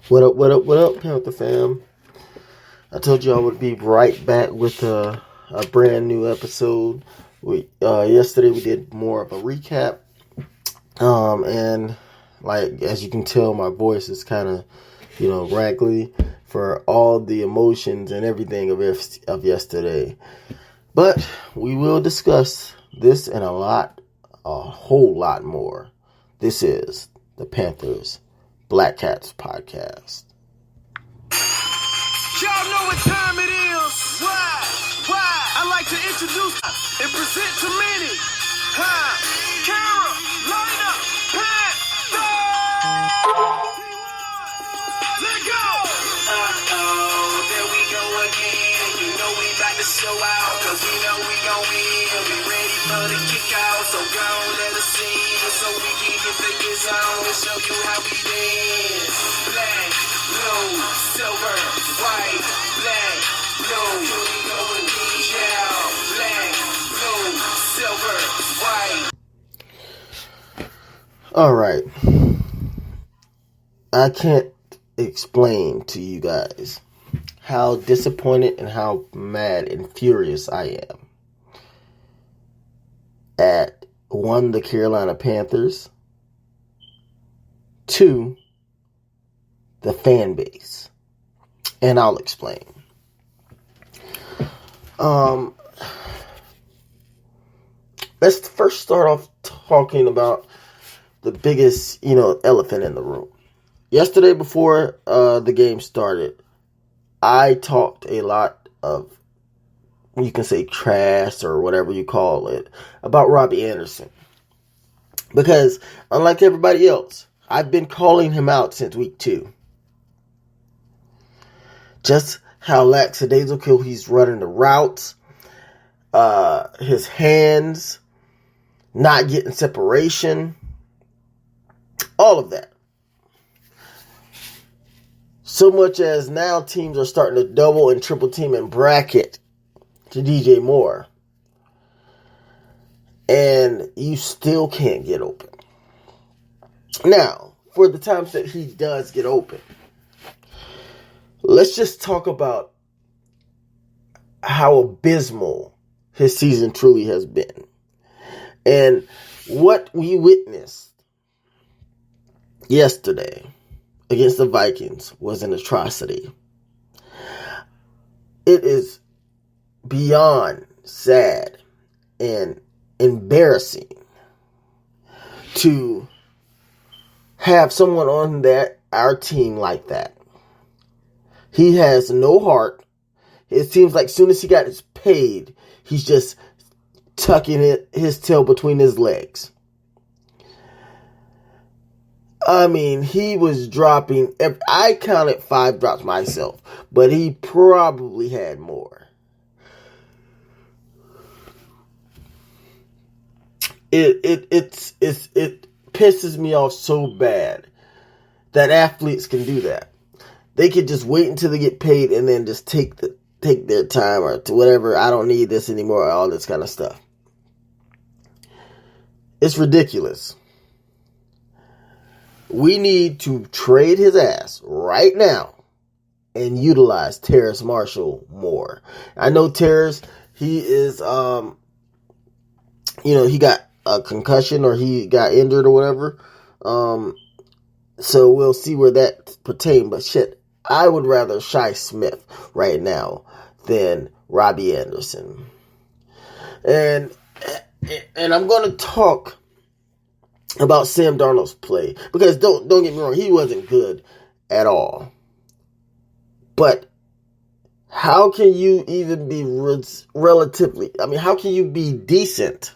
What up, Panther fam? I told you I would be right back with a brand new episode. Yesterday we did more of a recap, and like as you can tell, my voice is kind of raggly for all the emotions and everything of yesterday. But we will discuss this and a whole lot more. This is the Panthers Black Catz podcast. Y'all know what time it is. Why? I like to introduce and present to many. Carolina Panthers. Let go. There we go again. You know we about to show out, cause we know we gon' win. We ready for the kick out, so go on, let us in, so we can get the kids on and show you how we dance. Black, blue, silver, white, black, blue, yeah, black, blue, silver, white. All right. I can't explain to you guys how disappointed and how mad and furious I am at, one, the Carolina Panthers, two, the fan base. And I'll explain. Let's first start off talking about the biggest, elephant in the room. Yesterday, before the game started, I talked a lot of, you can say trash or whatever you call it, about Robbie Anderson. Because, unlike everybody else, I've been calling him out since week 2. Just how lackadaisical he's running the routes, his hands, not getting separation, all of that. So much as now teams are starting to double and triple team and bracket to DJ Moore. And you still can't get open. Now, for the times that he does get open, let's just talk about how abysmal his season truly has been. And what we witnessed yesterday against the Vikings was an atrocity. It is beyond sad and embarrassing to have someone on our team like that. He has no heart. It seems like as soon as he got paid, he's just tucking his tail between his legs. I mean, he was dropping, I counted 5 drops myself, but he probably had more. It pisses me off so bad that athletes can do that. They could just wait until they get paid and then just take their time or to whatever. I don't need this anymore, all this kind of stuff. It's ridiculous. We need to trade his ass right now and utilize Terrace Marshall more. I know Terrace, he is, he got a concussion or he got injured or whatever. So we'll see where that pertains. But shit, I would rather Shi Smith right now than Robbie Anderson. And I'm going to talk about Sam Darnold's play, because don't get me wrong, he wasn't good at all. But how can you even be relatively, how can you be decent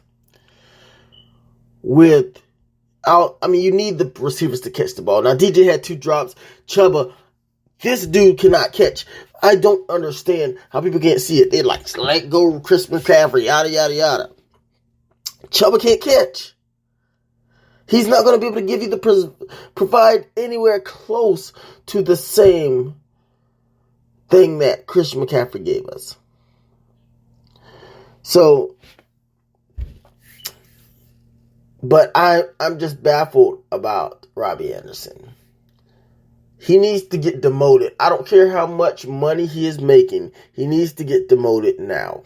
without, you need the receivers to catch the ball. Now, DJ had 2 drops. Chuba, this dude cannot catch. I don't understand how people can't see it. They let go Chris McCaffrey, yada, yada, yada. Chuba can't catch. He's not going to be able to give you provide anywhere close to the same thing that Christian McCaffrey gave us. So, but I'm just baffled about Robbie Anderson. He needs to get demoted. I don't care how much money he is making. He needs to get demoted now.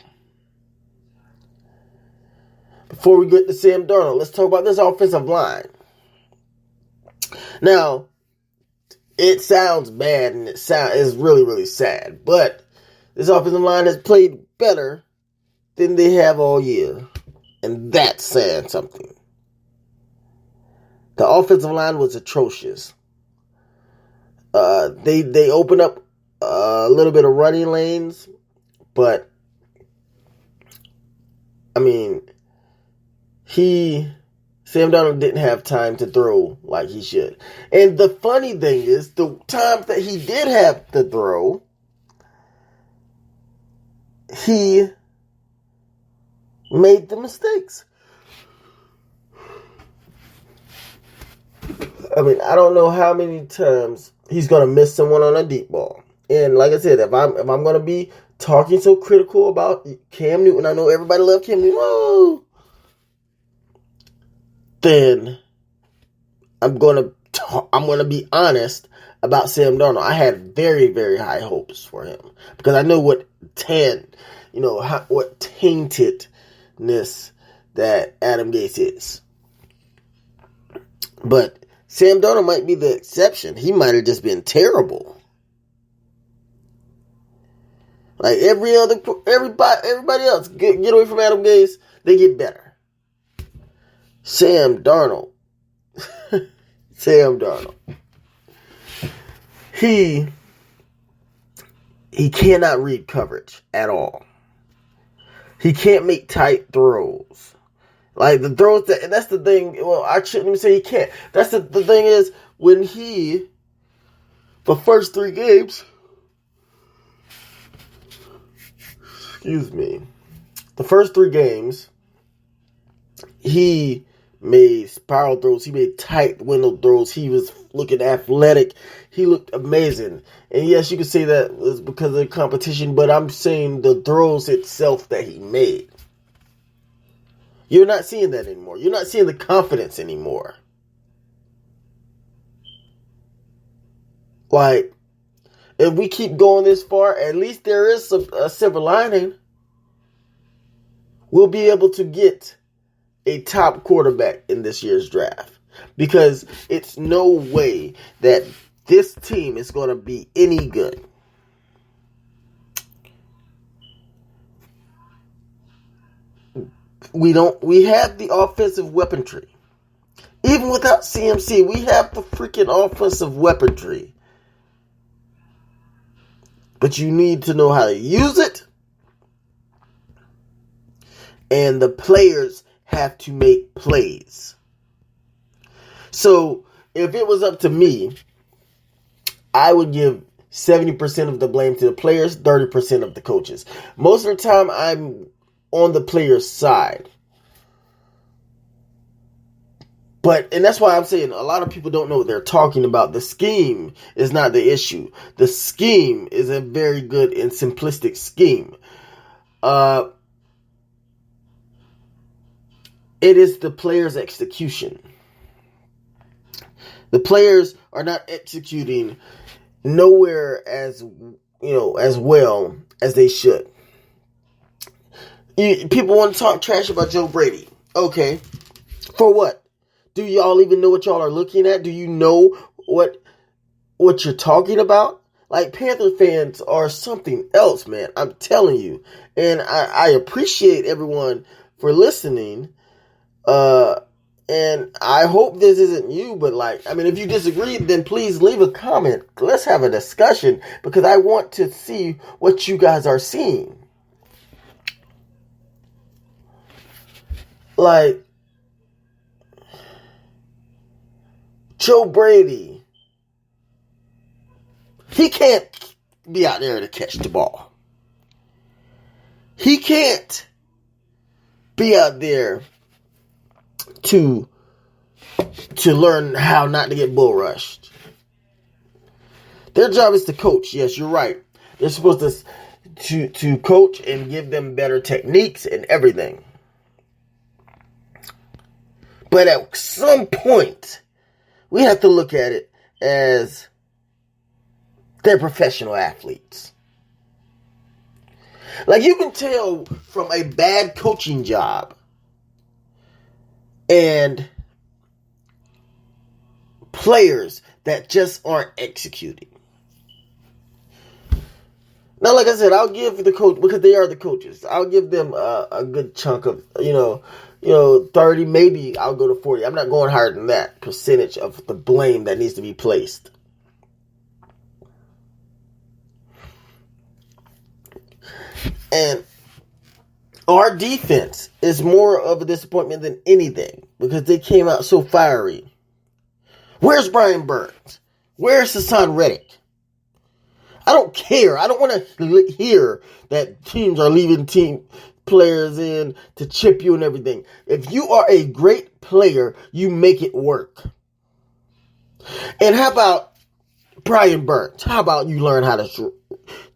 Before we get to Sam Darnold, let's talk about this offensive line. Now, it sounds bad and it's really, really sad. But this offensive line has played better than they have all year. And that's saying something. The offensive line was atrocious. They opened up a little bit of running lanes, but I mean, Sam Darnold didn't have time to throw like he should. And the funny thing is, the times that he did have to throw, he made the mistakes. I mean, I don't know how many times he's going to miss someone on a deep ball. And like I said, if I'm going to be talking so critical about Cam Newton, I know everybody loves Cam Newton, then I'm going to be honest about Sam Darnold. I had very, very high hopes for him because I know what taintedness that Adam Gase is. But Sam Darnold might be the exception. He might have just been terrible. Like everybody else, get away from Adam Gase, they get better. Sam Darnold. He cannot read coverage at all. He can't make tight throws. Like the throws and that's the thing. Well, I shouldn't even say he can't. That's the thing is when the first 3 games, the first 3 games, he made spiral throws. He made tight window throws. He was looking athletic. He looked amazing. And yes, you could say that was because of the competition, but I'm saying the throws itself that he made. You're not seeing that anymore. You're not seeing the confidence anymore. Like, if we keep going this far, at least there is a silver lining. We'll be able to get a top quarterback in this year's draft. Because it's no way that this team is going to be any good. We have the offensive weaponry. Even without CMC, we have the freaking offensive weaponry. But you need to know how to use it. And the players have to make plays. So, if it was up to me, I would give 70% of the blame to the players, 30% of the coaches. Most of the time, I'm on the player's side. And that's why I'm saying a lot of people don't know what they're talking about. The scheme is not the issue. The scheme is a very good and simplistic scheme. It is the player's execution. The players are not executing nowhere as well as they should. People want to talk trash about Joe Brady. Okay. For what? Do y'all even know what y'all are looking at? Do you know what you're talking about? Like, Panther fans are something else, man. I'm telling you. And I appreciate everyone for listening. And I hope this isn't you, but if you disagree, then please leave a comment. Let's have a discussion because I want to see what you guys are seeing. Like, Joe Brady, he can't be out there to catch the ball. He can't be out there to learn how not to get bull rushed. Their job is to coach. Yes, you're right. They're supposed to coach and give them better techniques and everything. But at some point, we have to look at it as They're professional athletes. Like, you can tell from a bad coaching job and players that just aren't executing. Now, like I said, I'll give the coach, because they are the coaches, I'll give them a good chunk of, 30, maybe I'll go to 40. I'm not going higher than that percentage of the blame that needs to be placed. And our defense is more of a disappointment than anything because they came out so fiery. Where's Brian Burns? Where's Hassan Reddick? I don't care. I don't want to hear that teams are leaving team players in to chip you and everything. If you are a great player, you make it work. And how about Brian Burns? How about you learn how to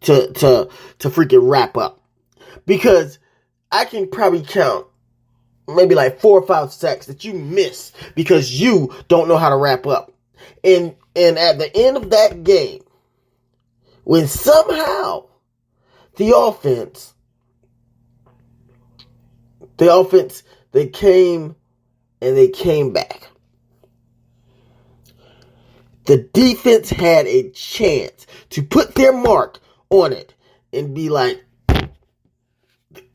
freaking wrap up? Because I can probably count maybe like 4 or 5 sacks that you miss because you don't know how to wrap up. And at the end of that game, when somehow the offense, they came back. The defense had a chance to put their mark on it and be like,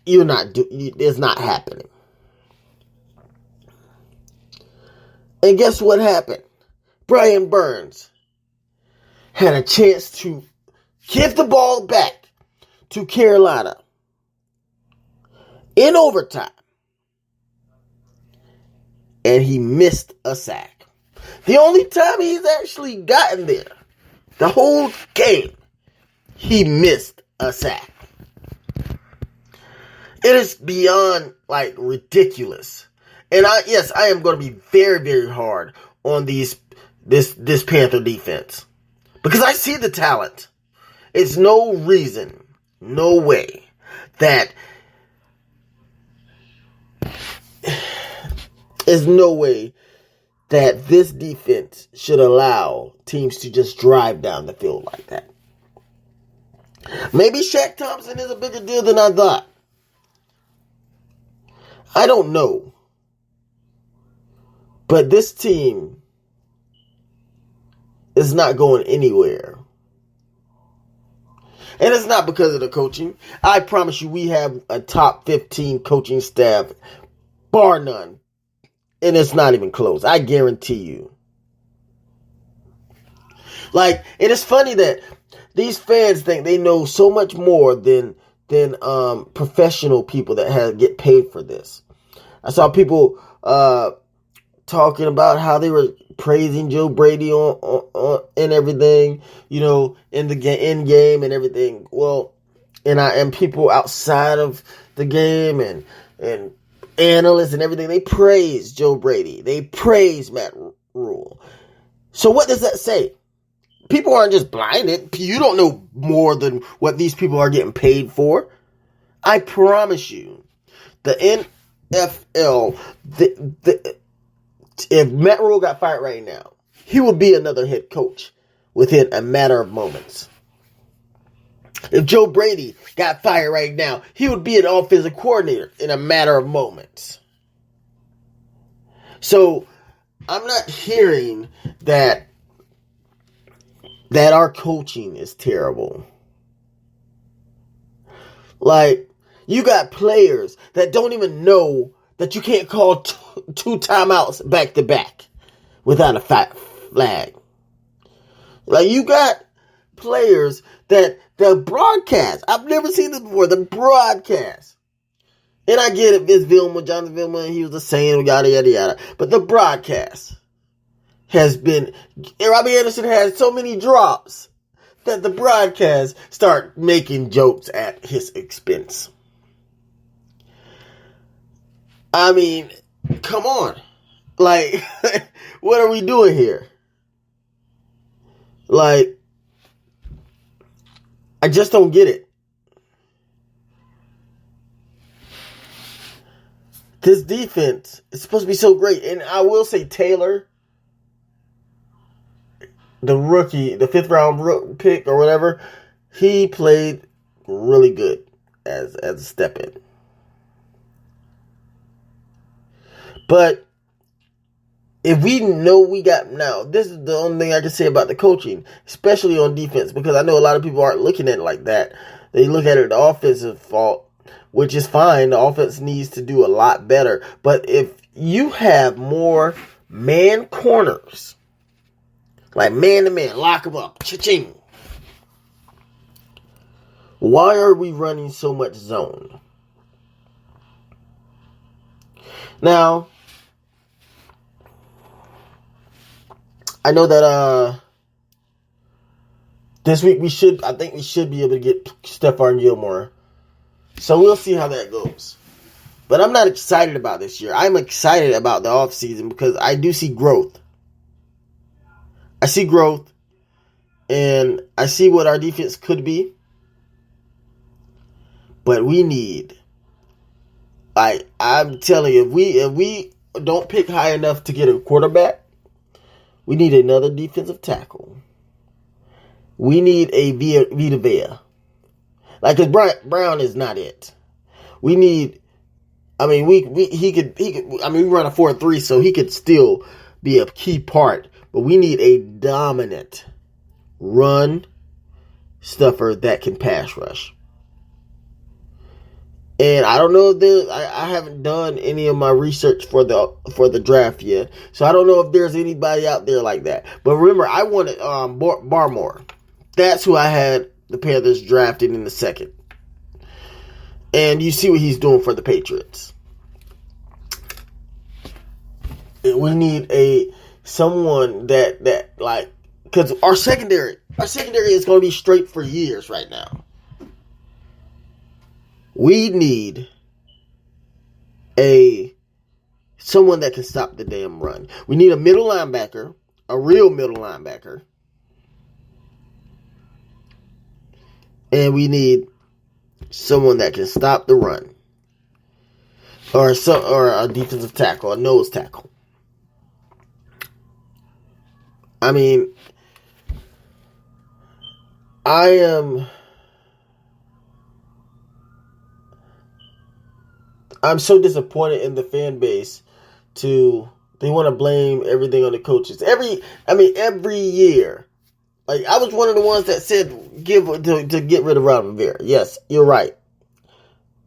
it's not happening. And guess what happened? Brian Burns had a chance to give the ball back to Carolina in overtime. And he missed a sack. The only time he's actually gotten there, the whole game, he missed a sack. It is beyond, ridiculous. And I am going to be very, very hard on this Panther defense. Because I see the talent. It's no reason, no way, that this defense should allow teams to just drive down the field like that. Maybe Shaq Thompson is a bigger deal than I thought. I don't know. But this team is not going anywhere. And it's not because of the coaching. I promise you, we have a top 15 coaching staff, bar none. And it's not even close. I guarantee you. It is funny that these fans think they know so much more than professional people that get paid for this. I saw people talking about how they were praising Joe Brady on and everything, in the end game and everything. Well, and people outside of the game and analysts and everything, they praise Joe Brady. They praise Matt Rule. So what does that say? People aren't just blinded. You don't know more than what these people are getting paid for. I promise you, the NFL, if Matt Rule got fired right now, he would be another head coach within a matter of moments. If Joe Brady got fired right now, he would be an offensive coordinator in a matter of moments. So, I'm not hearing that our coaching is terrible. You got players that don't even know that you can't call 2 timeouts back to back without a flag. You got players that the broadcast, I've never seen this before, the broadcast. And I get it, it's Jonathan Vilma, and he was just saying yada yada yada. But the broadcast has been, Robbie Anderson has so many drops that the broadcast start making jokes at his expense. I mean, come on. What are we doing here? I just don't get it. This defense is supposed to be so great. And I will say Taylor the rookie, the 5th round pick or whatever, he played really good as a step in. But if we know we got now, this is the only thing I can say about the coaching, especially on defense, because I know a lot of people aren't looking at it like that. They look at it the offensive fault, which is fine. The offense needs to do a lot better. But if you have more man corners, like man to man, lock them up, cha-ching. Why are we running so much zone? Now, I know that this week I think we should be able to get Stephon Gilmore. So we'll see how that goes. But I'm not excited about this year. I'm excited about the offseason because I do see growth. I see growth, and I see what our defense could be. But we need, I'm telling you, if we don't pick high enough to get a quarterback, we need another defensive tackle. We need a Vita Vea. Like, because Brown is not it. We need, we run a 4-3, so he could still be a key part. But we need a dominant run stuffer that can pass rush. And I don't know if I haven't done any of my research for the draft yet, so I don't know if there's anybody out there like that. But remember, I wanted Barmore. That's who I had the Panthers drafted in the 2nd. And you see what he's doing for the Patriots. And we need someone that like, because our secondary is going to be straight for years right now. We need someone that can stop the damn run. We need a middle linebacker, a real middle linebacker. And we need someone that can stop the run. Or a defensive tackle, a nose tackle. I'm so disappointed in the fan base they want to blame everything on the coaches. Every year. Like, I was one of the ones that said to get rid of Ron Rivera. Yes, you're right.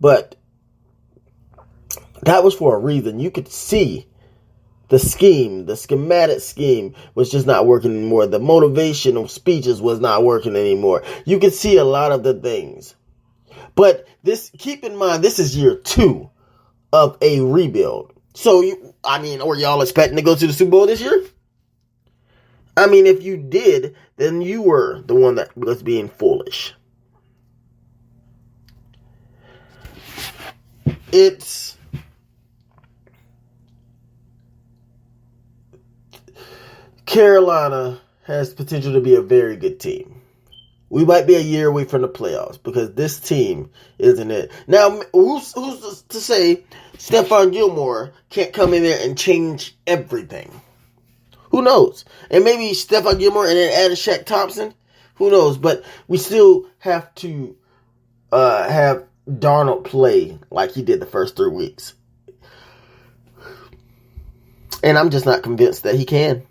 But that was for a reason. You could see the schematic scheme was just not working anymore. The motivational speeches was not working anymore. You could see a lot of the things. But keep in mind, this is year 2 of a rebuild. So, were y'all expecting to go to the Super Bowl this year? If you did, then you were the one that was being foolish. Carolina has potential to be a very good team. We might be a year away from the playoffs because this team isn't it. Now, who's to say Stephon Gilmore can't come in there and change everything? Who knows? And maybe Stephon Gilmore and then add a Shaq Thompson. Who knows? But we still have to have Darnold play like he did the first 3 weeks. And I'm just not convinced that he can.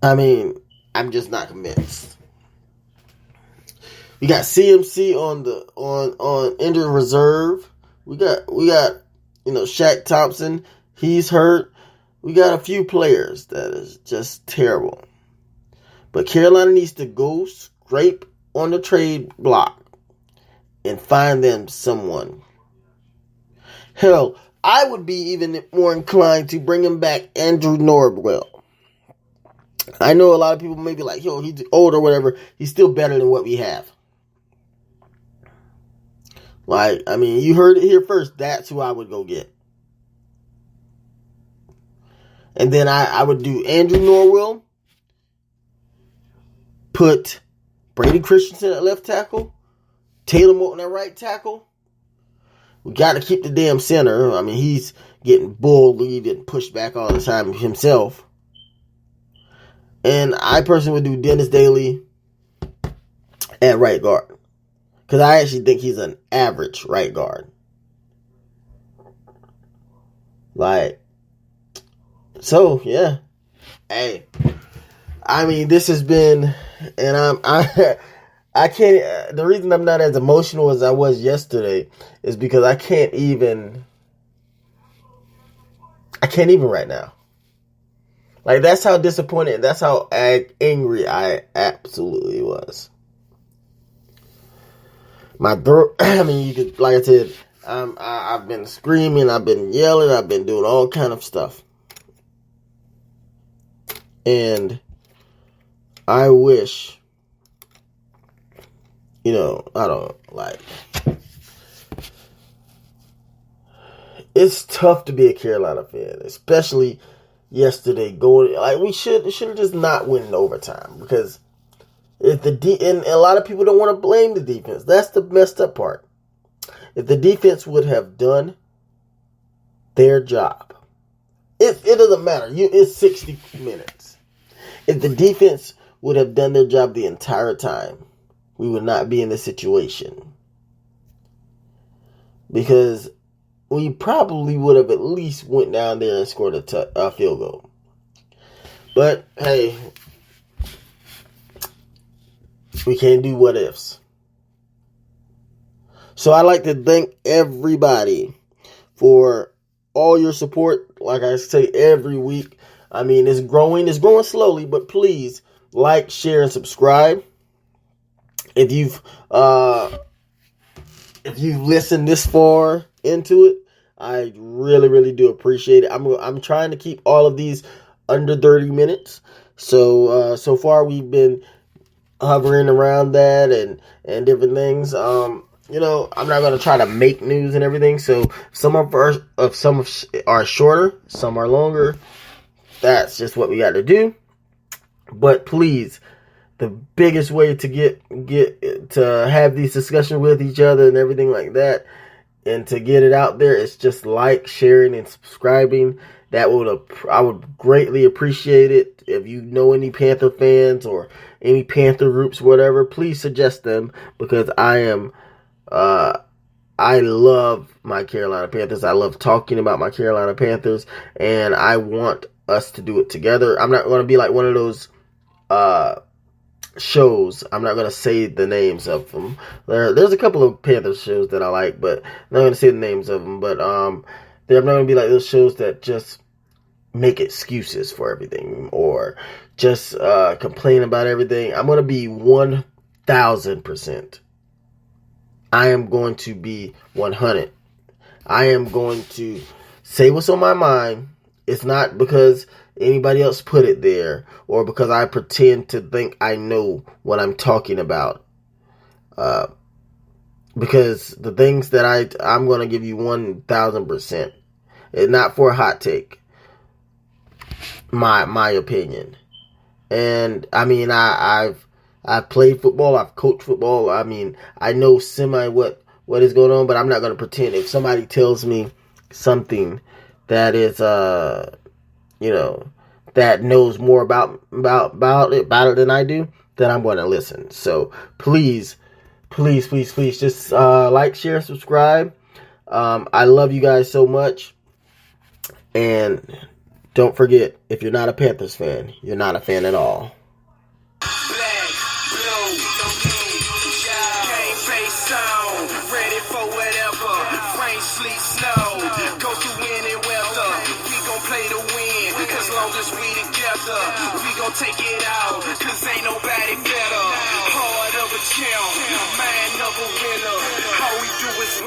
I'm just not convinced. We got CMC on injured reserve. We got Shaq Thompson. He's hurt. We got a few players that is just terrible. But Carolina needs to go scrape on the trade block and find them someone. Hell, I would be even more inclined to bring him back Andrew Norwell. I know a lot of people may be like, he's old or whatever. He's still better than what we have. You heard it here first. That's who I would go get. And then I would do Andrew Norwell. Put Brady Christensen at left tackle. Taylor Moton at right tackle. We got to keep the damn center. He's getting bullied and pushed back all the time himself. And I personally would do Dennis Daly at right guard. Because I actually think he's an average right guard. Like, so, yeah. Hey, I mean, this has been, and I can't, the reason I'm not as emotional as I was yesterday is because I can't even right now. Like, that's how disappointed, that's how angry I absolutely was. My throat, I mean, you could, like I said, I've been screaming, I've been yelling, I've been doing all kind of stuff. And I wish, I don't know, like, it's tough to be a Carolina fan, especially yesterday going, like, we should have just not went in overtime, because if and a lot of people don't want to blame the defense. That's the messed up part. If the defense would have done their job, it doesn't matter. It's 60 minutes. If the defense would have done their job the entire time, we would not be in this situation. Because we probably would have at least went down there and scored a field goal. But, hey, we can't do what ifs. So I'd like to thank everybody for all your support. Like I say every week. I mean, it's growing slowly, but please like, share, and subscribe. If you've listened this far into it, I really, really do appreciate it. I'm trying to keep all of these under 30 minutes. So far we've been hovering around that and different things. I'm not going to try to make news and everything. So some are shorter, some are longer. That's just what we got to do. But please, the biggest way to get to have these discussions with each other and everything like that, and to get it out there, is just like, sharing, and subscribing. I would greatly appreciate it. If you know any Panther fans or any Panther groups, whatever, please suggest them, because I love my Carolina Panthers. I love talking about my Carolina Panthers, and I want us to do it together. I'm not going to be like one of those shows. I'm not going to say the names of them. There's a couple of Panthers shows that I like, but I'm not going to say the names of them. But I'm not going to be like those shows that just make excuses for everything or just complain about everything. I'm going to be 1,000%. I am going to be 100. I am going to say what's on my mind. It's not because anybody else put it there or because I pretend to think I know what I'm talking about. Because the things that I'm going to give you 1,000%. It's not for a hot take. My opinion. And I mean, I've played football. I've coached football. I mean, I know semi what is going on, but I'm not going to pretend. If somebody tells me something that is, that knows more about it than I do, then I'm going to listen. So please, just like, share, subscribe. I love you guys so much. And don't forget, if you're not a Panthers fan, you're not a fan at all. We gon' take it out, cause ain't nobody better. Heart of a champ, mind of a winner. All we do is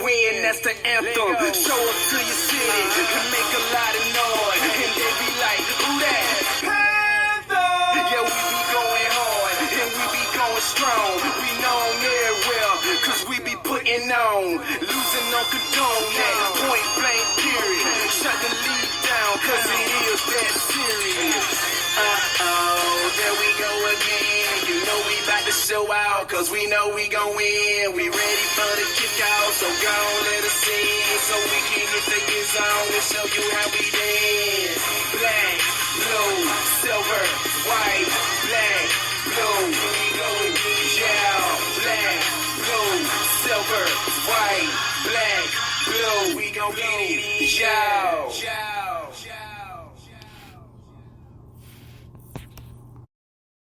win, that's the anthem. Show up to your city and make a lot of noise, and they be like, who that? Panther! Yeah, we be going hard, and we be going strong. We known very well, cause we be putting on. Losing on condone that, point blank period. Shut the lead down, cause it is that serious. There we go again. You know we about to show out. out, cause we know we gon' win. We ready for the kickoff, so go on, let us in, so we can hit the end zone and show you how we dance. Black, blue, silver, white, black, blue, we go again, yeah. Black, blue, silver, white, black, blue, we gon' get it in, yeah.